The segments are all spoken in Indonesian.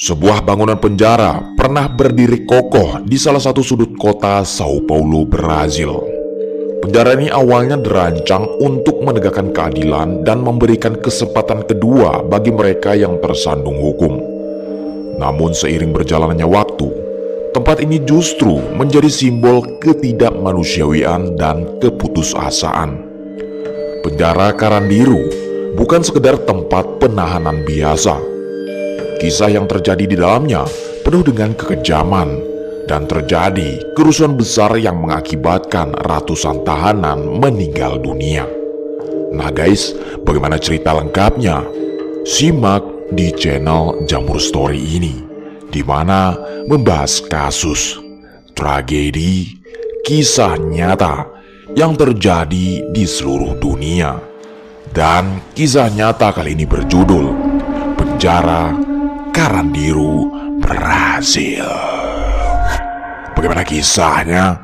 Sebuah bangunan penjara pernah berdiri kokoh di salah satu sudut kota Sao Paulo, Brazil. Penjara ini awalnya dirancang untuk menegakkan keadilan dan memberikan kesempatan kedua bagi mereka yang tersandung hukum. Namun seiring berjalannya waktu, tempat ini justru menjadi simbol ketidakmanusiawian dan keputusasaan. Penjara Carandiru bukan sekedar tempat penahanan biasa. Kisah yang terjadi di dalamnya penuh dengan kekejaman dan terjadi kerusuhan besar yang mengakibatkan ratusan tahanan meninggal dunia. Nah guys, bagaimana cerita lengkapnya? Simak di channel Jamur Story ini, di mana membahas kasus, tragedi, kisah nyata yang terjadi di seluruh dunia. Dan kisah nyata kali ini berjudul Penjara Carandiru, Brazil. Bagaimana kisahnya?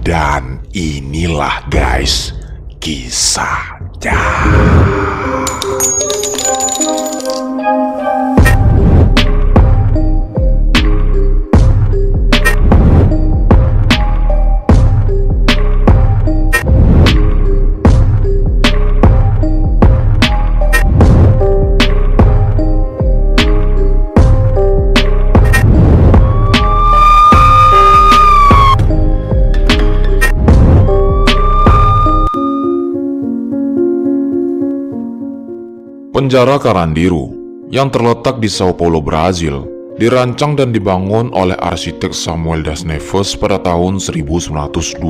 Dan inilah guys kisahnya. Penjara Carandiru yang terletak di Sao Paulo, Brazil, dirancang dan dibangun oleh arsitek Samuel das Neves pada tahun 1920.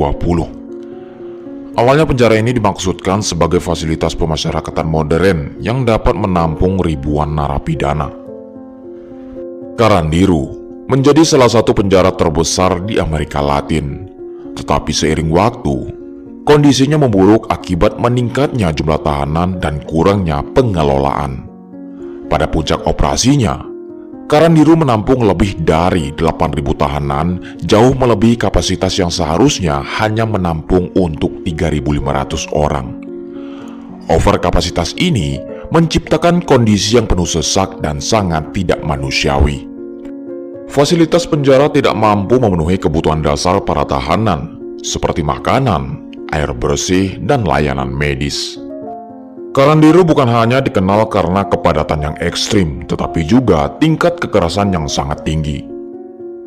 Awalnya penjara ini dimaksudkan sebagai fasilitas pemasyarakatan modern yang dapat menampung ribuan narapidana. Carandiru menjadi salah satu penjara terbesar di Amerika Latin, tetapi seiring waktu, kondisinya memburuk akibat meningkatnya jumlah tahanan dan kurangnya pengelolaan. Pada puncak operasinya, Carandiru menampung lebih dari 8.000 tahanan, jauh melebihi kapasitas yang seharusnya hanya menampung untuk 3.500 orang. Overkapasitas ini menciptakan kondisi yang penuh sesak dan sangat tidak manusiawi. Fasilitas penjara tidak mampu memenuhi kebutuhan dasar para tahanan, seperti makanan, air bersih, dan layanan medis. Carandiru bukan hanya dikenal karena kepadatan yang ekstrim, tetapi juga tingkat kekerasan yang sangat tinggi.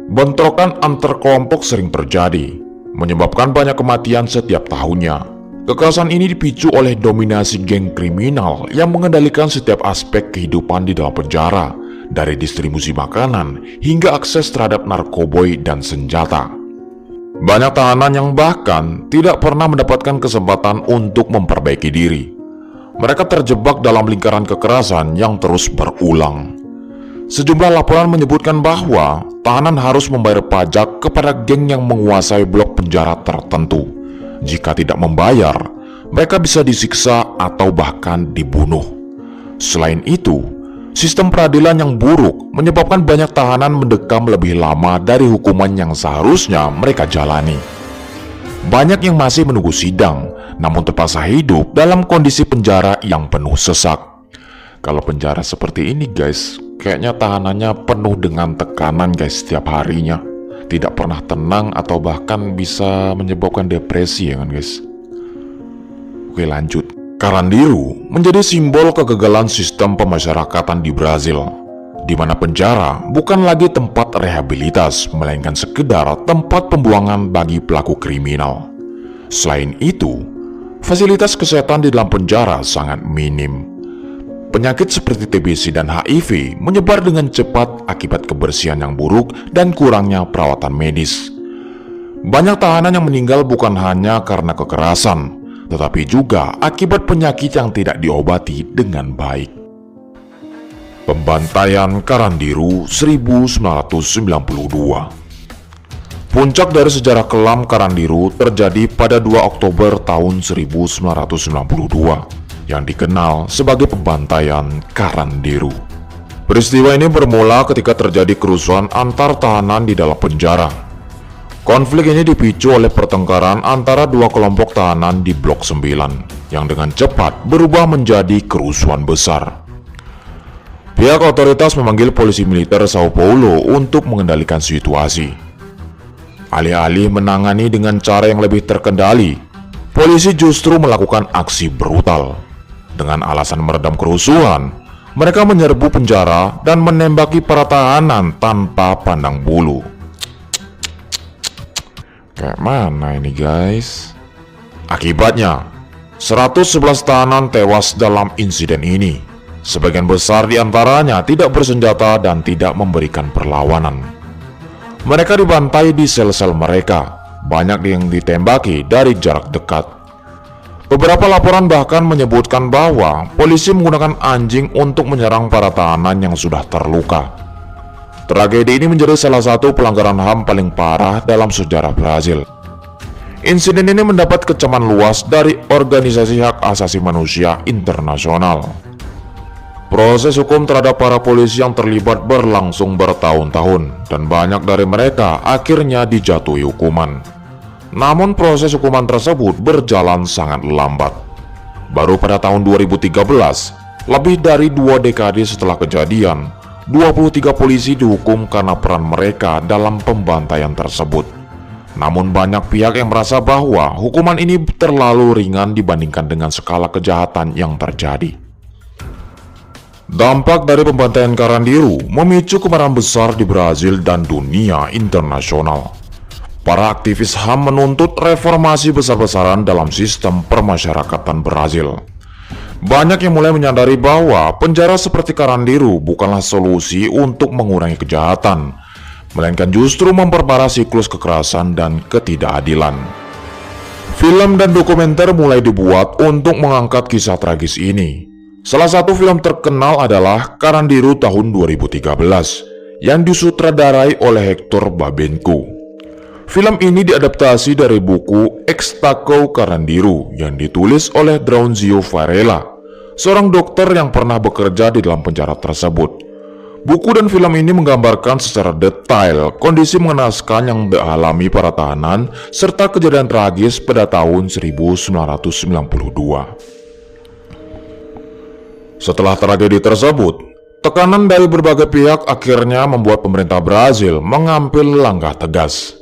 Bentrokan antar kelompok sering terjadi, menyebabkan banyak kematian setiap tahunnya. Kekerasan ini dipicu oleh dominasi geng kriminal yang mengendalikan setiap aspek kehidupan di dalam penjara, dari distribusi makanan hingga akses terhadap narkoboy dan senjata. Banyak tahanan yang bahkan tidak pernah mendapatkan kesempatan untuk memperbaiki diri. Mereka terjebak dalam lingkaran kekerasan yang terus berulang. Sejumlah laporan menyebutkan bahwa tahanan harus membayar pajak kepada geng yang menguasai blok penjara tertentu. Jika tidak membayar, mereka bisa disiksa atau bahkan dibunuh. Selain itu, sistem peradilan yang buruk menyebabkan banyak tahanan mendekam lebih lama dari hukuman yang seharusnya mereka jalani. Banyak yang masih menunggu sidang, namun terpaksa hidup dalam kondisi penjara yang penuh sesak. Kalau penjara seperti ini guys, kayaknya tahanannya penuh dengan tekanan guys setiap harinya. Tidak pernah tenang atau bahkan bisa menyebabkan depresi ya kan guys. Oke lanjut. Carandiru menjadi simbol kegagalan sistem pemasyarakatan di Brazil, di mana penjara bukan lagi tempat rehabilitas, melainkan sekedar tempat pembuangan bagi pelaku kriminal. Selain itu, fasilitas kesehatan di dalam penjara sangat minim. Penyakit seperti TBC dan HIV menyebar dengan cepat akibat kebersihan yang buruk dan kurangnya perawatan medis. Banyak tahanan yang meninggal bukan hanya karena kekerasan, tetapi juga akibat penyakit yang tidak diobati dengan baik. Pembantaian Carandiru 1992. Puncak dari sejarah kelam Carandiru terjadi pada 2 Oktober tahun 1992 yang dikenal sebagai pembantaian Carandiru. Peristiwa ini bermula ketika terjadi kerusuhan antar tahanan di dalam penjara. Konflik ini dipicu oleh pertengkaran antara dua kelompok tahanan di Blok 9 yang dengan cepat berubah menjadi kerusuhan besar. Pihak otoritas memanggil polisi militer Sao Paulo untuk mengendalikan situasi. Alih-alih menangani dengan cara yang lebih terkendali, polisi justru melakukan aksi brutal. Dengan alasan meredam kerusuhan, mereka menyerbu penjara dan menembaki para tahanan tanpa pandang bulu. Kayak mana ini guys? Akibatnya, 111 tahanan tewas dalam insiden ini. Sebagian besar di antaranya tidak bersenjata dan tidak memberikan perlawanan. Mereka dibantai di sel-sel mereka, banyak yang ditembaki dari jarak dekat. Beberapa laporan bahkan menyebutkan bahwa polisi menggunakan anjing untuk menyerang para tahanan yang sudah terluka. Tragedi ini menjadi salah satu pelanggaran HAM paling parah dalam sejarah Brazil. Insiden ini mendapat kecaman luas dari organisasi hak asasi manusia internasional. Proses hukum terhadap para polisi yang terlibat berlangsung bertahun-tahun dan banyak dari mereka akhirnya dijatuhi hukuman. Namun proses hukuman tersebut berjalan sangat lambat. Baru pada tahun 2013, lebih dari 2 dekade setelah kejadian, 23 polisi dihukum karena peran mereka dalam pembantaian tersebut. Namun banyak pihak yang merasa bahwa hukuman ini terlalu ringan dibandingkan dengan skala kejahatan yang terjadi. Dampak dari pembantaian Carandiru memicu kemarahan besar di Brazil dan dunia internasional. Para aktivis HAM menuntut reformasi besar-besaran dalam sistem permasyarakatan Brazil. Banyak yang mulai menyadari bahwa penjara seperti Carandiru bukanlah solusi untuk mengurangi kejahatan, melainkan justru memperparah siklus kekerasan dan ketidakadilan. Film dan dokumenter mulai dibuat untuk mengangkat kisah tragis ini. Salah satu film terkenal adalah Carandiru tahun 2013 yang disutradarai oleh Hector Babenco. Film ini diadaptasi dari buku Extaco Carandiru yang ditulis oleh Drauzio Varela, seorang dokter yang pernah bekerja di dalam penjara tersebut. Buku dan film ini menggambarkan secara detail kondisi mengenaskan yang dialami para tahanan serta kejadian tragis pada tahun 1992. Setelah tragedi tersebut, tekanan dari berbagai pihak akhirnya membuat pemerintah Brazil mengambil langkah tegas.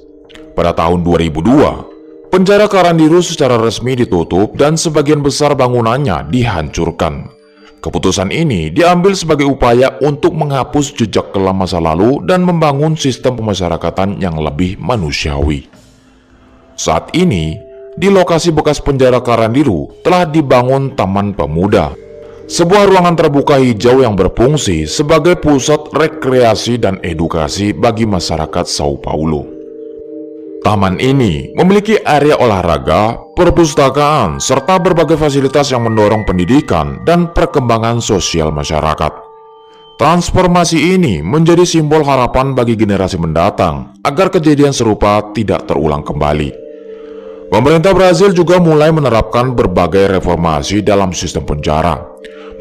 Pada tahun 2002, penjara Carandiru secara resmi ditutup dan sebagian besar bangunannya dihancurkan. Keputusan ini diambil sebagai upaya untuk menghapus jejak kelam masa lalu dan membangun sistem pemasyarakatan yang lebih manusiawi. Saat ini, di lokasi bekas penjara Carandiru telah dibangun Taman Pemuda, sebuah ruangan terbuka hijau yang berfungsi sebagai pusat rekreasi dan edukasi bagi masyarakat Sao Paulo. Taman ini memiliki area olahraga, perpustakaan, serta berbagai fasilitas yang mendorong pendidikan dan perkembangan sosial masyarakat. Transformasi ini menjadi simbol harapan bagi generasi mendatang agar kejadian serupa tidak terulang kembali. Pemerintah Brazil juga mulai menerapkan berbagai reformasi dalam sistem penjara.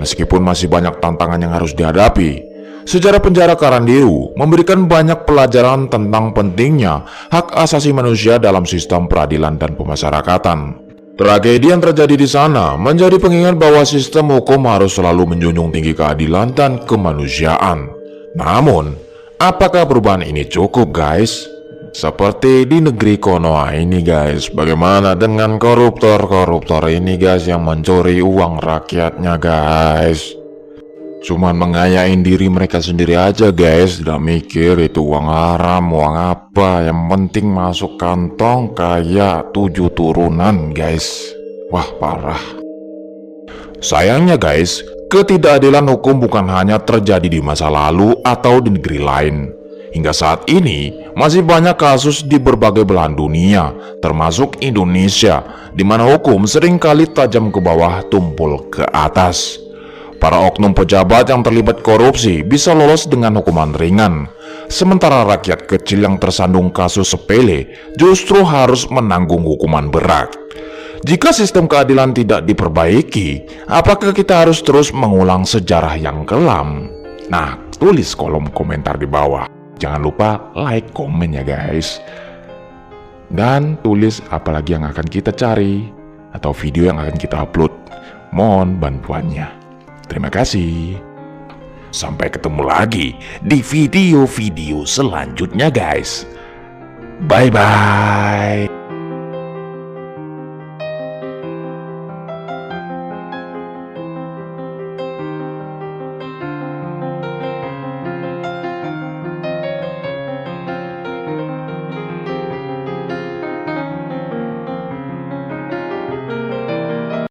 Meskipun masih banyak tantangan yang harus dihadapi, sejarah penjara Carandiru memberikan banyak pelajaran tentang pentingnya hak asasi manusia dalam sistem peradilan dan pemasyarakatan. Tragedi yang terjadi di sana menjadi pengingat bahwa sistem hukum harus selalu menjunjung tinggi keadilan dan kemanusiaan. Namun, apakah perubahan ini cukup, guys? Seperti di negeri Konoha ini guys, bagaimana dengan koruptor-koruptor ini guys yang mencuri uang rakyatnya guys? Cuman mengayain diri mereka sendiri aja guys, tidak mikir itu uang haram, uang apa, yang penting masuk kantong kayak 7 turunan guys. Wah parah. Sayangnya guys, ketidakadilan hukum bukan hanya terjadi di masa lalu atau di negeri lain. Hingga saat ini, masih banyak kasus di berbagai belahan dunia, termasuk Indonesia, di mana hukum seringkali tajam ke bawah, tumpul ke atas. Para oknum pejabat yang terlibat korupsi bisa lolos dengan hukuman ringan, sementara rakyat kecil yang tersandung kasus sepele justru harus menanggung hukuman berat. Jika sistem keadilan tidak diperbaiki, apakah kita harus terus mengulang sejarah yang kelam? Nah, tulis kolom komentar di bawah. Jangan lupa like, komen ya guys. Dan tulis apalagi yang akan kita cari atau video yang akan kita upload. Mohon bantuannya. Terima kasih. Sampai ketemu lagi di video-video selanjutnya guys. Bye-bye.